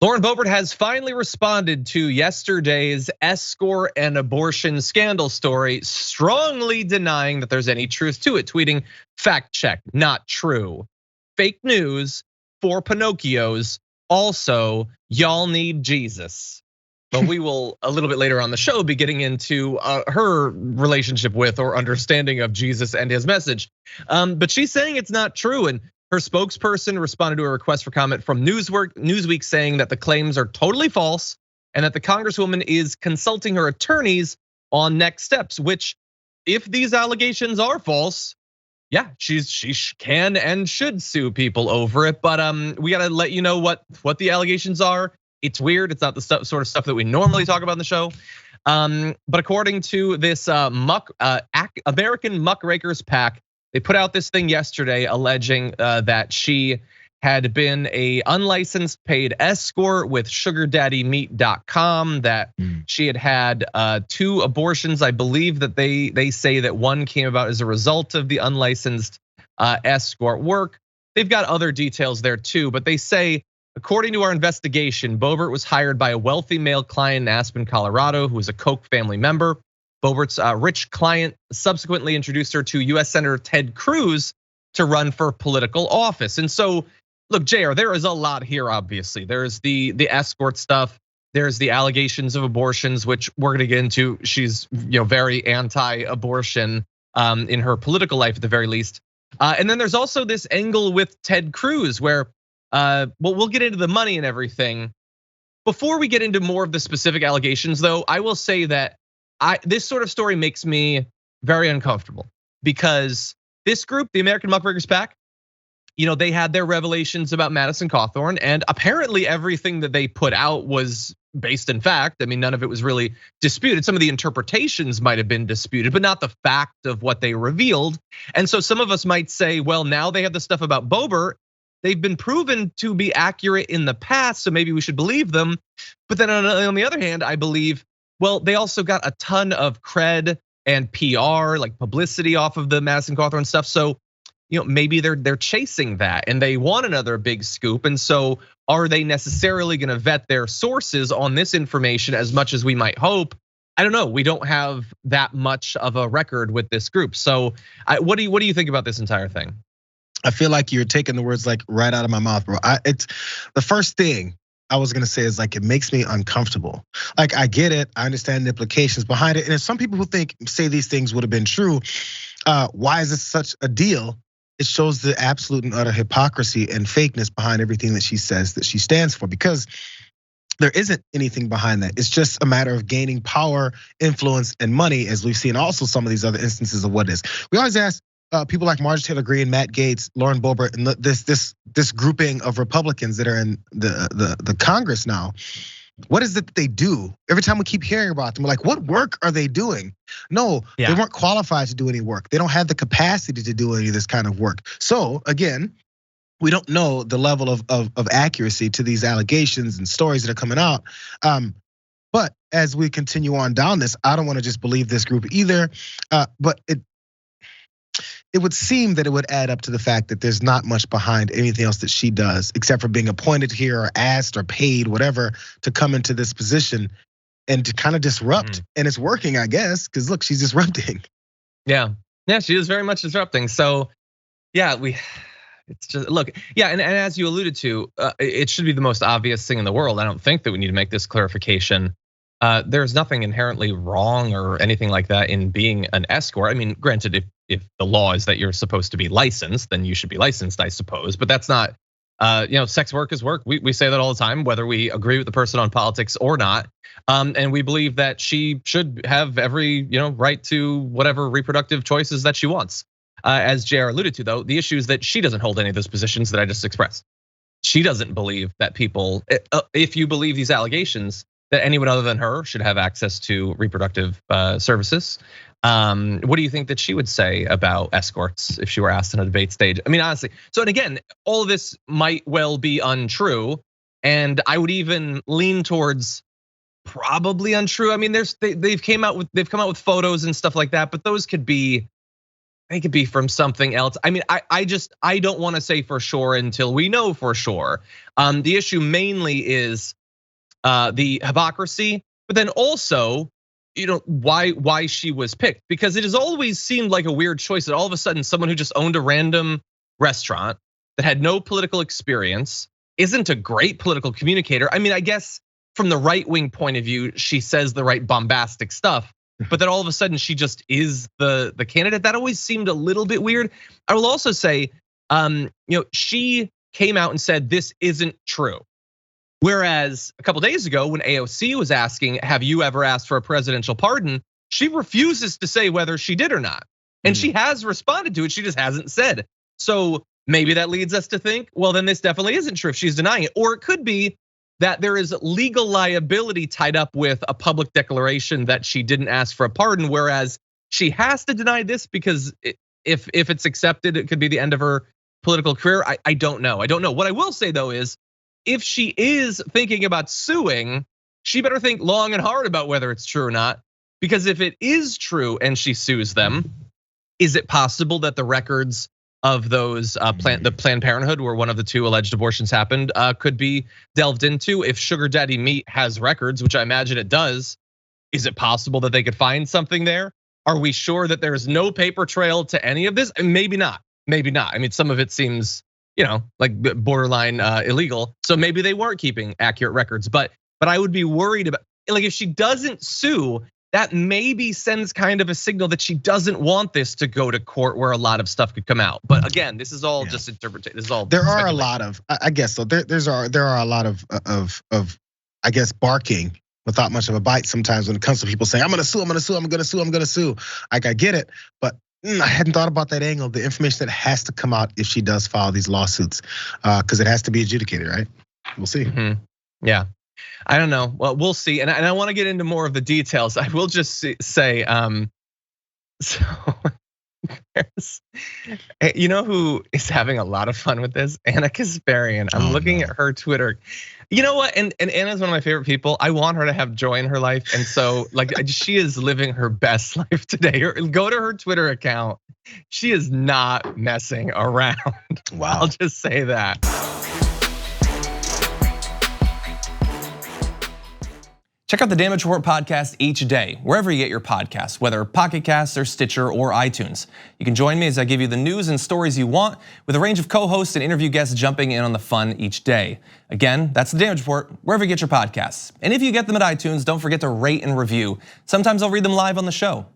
Lauren Boebert has finally responded to yesterday's escort and abortion scandal story, strongly denying that there's any truth to it, tweeting, "Fact check, not true. Fake news for Pinocchios. Also, y'all need Jesus." But we will, a little bit later on the show, be getting into her relationship with or understanding of Jesus and his message. But she's saying it's not true, and her spokesperson responded to a request for comment from Newsweek saying that the claims are totally false and that the Congresswoman is consulting her attorneys on next steps, which, if these allegations are false, yeah, she can and should sue people over it. But we gotta let you know what the allegations are. It's weird. It's not the sort of stuff that we normally talk about in the show. But according to this American Muckrakers PAC, they put out this thing yesterday alleging that she had been a unlicensed paid escort with SugarDaddyMeat.com, that she had 2 abortions. I believe that they say that one came about as a result of the unlicensed escort work. They've got other details there too, but they say, according to our investigation, Boebert was hired by a wealthy male client in Aspen, Colorado, who was a Koch family member. Boebert's rich client subsequently introduced her to US Senator Ted Cruz to run for political office. And so, look, JR, there is a lot here, obviously. There's the escort stuff. There's the allegations of abortions, which we're gonna get into. She's very anti-abortion in her political life at the very least. And then there's also this angle with Ted Cruz where, well, we'll get into the money and everything. Before we get into more of the specific allegations though, I will say that this sort of story makes me very uncomfortable because this group, the American Muckrakers PAC, they had their revelations about Madison Cawthorn, and apparently everything that they put out was based in fact. I mean, none of it was really disputed. Some of the interpretations might have been disputed, but not the fact of what they revealed. And so some of us might say, well, now they have the stuff about Boebert. They've been proven to be accurate in the past, so maybe we should believe them. But then on the other hand, I believe, well, they also got a ton of cred and PR, like publicity off of the Madison Cawthorn stuff. So, maybe they're chasing that and they want another big scoop. And so are they necessarily gonna vet their sources on this information as much as we might hope? I don't know. We don't have that much of a record with this group. So what do you think about this entire thing? I feel like you're taking the words like right out of my mouth, bro. It's the first thing I was gonna say is like, it makes me uncomfortable. Like, I get it, I understand the implications behind it. And if some people who say these things would have been true, why is this such a deal? It shows the absolute and utter hypocrisy and fakeness behind everything that she says that she stands for, because there isn't anything behind that. It's just a matter of gaining power, influence, and money, as we've seen also some of these other instances of what it is. We always ask people like Marjorie Taylor Greene, Matt Gaetz, Lauren Boebert, and this grouping of Republicans that are in the Congress now, what is it that they do? Every time we keep hearing about them, we're like, what work are they doing? No, They weren't qualified to do any work. They don't have the capacity to do any of this kind of work. So again, we don't know the level of accuracy to these allegations and stories that are coming out. But as we continue on down this, I don't want to just believe this group either. But it would seem that it would add up to the fact that there's not much behind anything else that she does, except for being appointed here or asked or paid, whatever, to come into this position and to kind of disrupt. And it's working, I guess, because look, she's disrupting. Yeah, she is very much disrupting. So yeah, it's just, look, yeah, and as you alluded to, it should be the most obvious thing in the world. I don't think that we need to make this clarification. There's nothing inherently wrong or anything like that in being an escort. I mean, granted, if the law is that you're supposed to be licensed, then you should be licensed, I suppose. But that's not, sex work is work. We say that all the time, whether we agree with the person on politics or not. And we believe that she should have every right to whatever reproductive choices that she wants. As JR alluded to, though, the issue is that she doesn't hold any of those positions that I just expressed. She doesn't believe that people, if you believe these allegations, that anyone other than her should have access to reproductive services. What do you think that she would say about escorts if she were asked on a debate stage? I mean, honestly, so and again, all of this might well be untrue, and I would even lean towards probably untrue. I mean, they've come out with photos and stuff like that, but those could be It could be from something else. I mean, I don't want to say for sure until we know for sure. The issue mainly is the hypocrisy, but then also, why she was picked, because it has always seemed like a weird choice that all of a sudden someone who just owned a random restaurant that had no political experience, isn't a great political communicator. I mean, I guess from the right-wing point of view, she says the right bombastic stuff, but then all of a sudden she just is the candidate. That always seemed a little bit weird. I will also say, she came out and said this isn't true. Whereas a couple days ago, when AOC was asking, have you ever asked for a presidential pardon? She refuses to say whether she did or not. And she has responded to it, she just hasn't said. So maybe that leads us to think, well, then this definitely isn't true if she's denying it. Or it could be that there is legal liability tied up with a public declaration that she didn't ask for a pardon, whereas she has to deny this because if it's accepted, it could be the end of her political career. I don't know. What I will say though is, if she is thinking about suing, she better think long and hard about whether it's true or not. Because if it is true and she sues them, is it possible that the records of those the Planned Parenthood, where one of the 2 alleged abortions happened, could be delved into? If Sugar Daddy Meat has records, which I imagine it does, is it possible that they could find something there? Are we sure that there's no paper trail to any of this? Maybe not. I mean, some of it seems, like borderline illegal. So maybe they weren't keeping accurate records. But I would be worried about, like, if she doesn't sue, that maybe sends kind of a signal that she doesn't want this to go to court where a lot of stuff could come out. But again, this is all just interpretation. This is all. There are a lot of, I guess so. There are a lot of I guess barking without much of a bite sometimes when it comes to people saying, I'm gonna sue. Like, I get it, but I hadn't thought about that angle. The information that has to come out if she does file these lawsuits, because it has to be adjudicated, right? We'll see. Yeah. I don't know. Well, we'll see. And I want to get into more of the details. I will just say, so you know who is having a lot of fun with this? Anna Kasparian. I'm looking at her Twitter. You know what? And Anna's one of my favorite people. I want her to have joy in her life. And so, like, she is living her best life today. Go to her Twitter account. She is not messing around. Wow. I'll just say that. Check out the Damage Report podcast each day, wherever you get your podcasts, whether Pocket Casts or Stitcher or iTunes. You can join me as I give you the news and stories you want, with a range of co-hosts and interview guests jumping in on the fun each day. Again, that's the Damage Report, wherever you get your podcasts. And if you get them at iTunes, don't forget to rate and review. Sometimes I'll read them live on the show.